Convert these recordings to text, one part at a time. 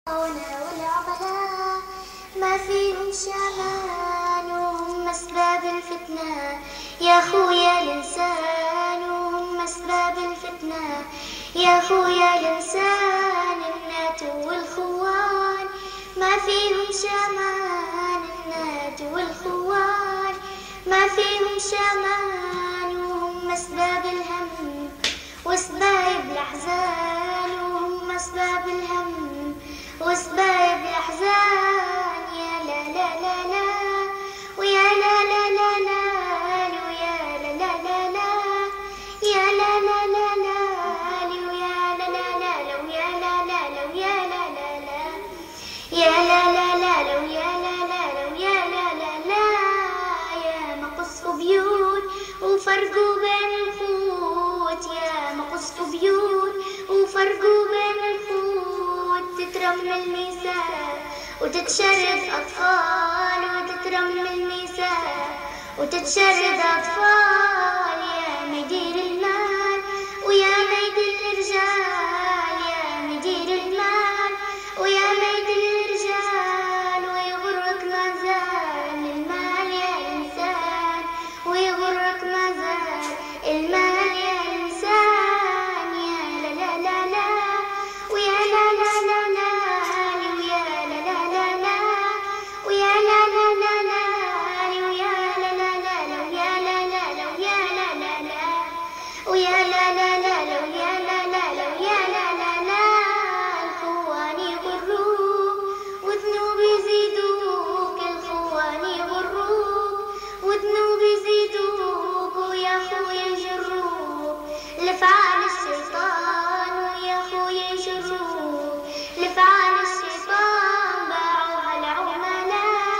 والعملاء ما فيهم شامان وهم أسباب الفتنة، يا خويا الإنسان وهم أسباب الفتنة، يا خويا الإنسان النات والخوان ما فيهم شامان، النات والخوان ما فيهم شامان وهم أسباب الهم وأسباب الأحزان، وهم أسباب الهم وأسباب الأحزان، يا لا لا لا لا ويا لا لا لا لا ويا لا لا لا لا يا لا لا لا لا ويا لا لا لا ويا لا لا لا ويا لا لا لا يا لا لا لا ويا لا لا لا ويا لا لا لا، يا ما قصفوا بيوت وفرقوا بين الخوت، يا ما قصفوا بيوت وفرقوا بين الخوت، تترم الميزان وتتشرد أطفال، وتترم الميزان وتتشرد أطفال، يا مدير المال ويا ميدين الرجال، يا مدير المال ويا ميدين الرجال، ويغرك ما زال المال يا إنسان، ويغرك ما زال المال يا إنسان، يا لا لا لا لا ويا لا لا لا لا ويا لا لا لا لا ويا لا لا لا لا ويا لا لا لا ويا لا لا لا ويا لا لا لا ويا لا لا لا ويا لا لا لا ويا لا لا لا، الخوان يغروك وذنوب يزيدوك، الخوان يغروك وذنوب يزيدوك، ويا خويا يجروك لفعال الشيطان، ويا خويا يجروك لفعال الشيطان، باعوا على عملاء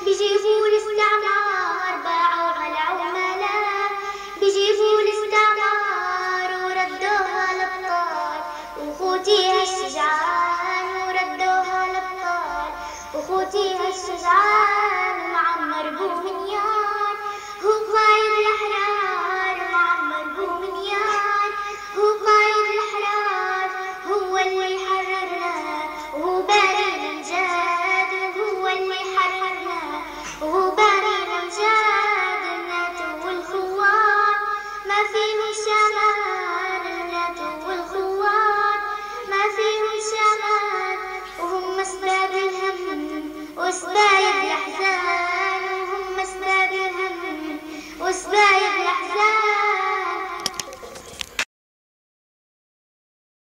بيجيبوا الاستعمار، باعوا على عملاء بيجيبوا الاستعمار، وردوها الأبطال وخوتيها الشجعان، وردوها الأبطال وخوتيها الشجعان.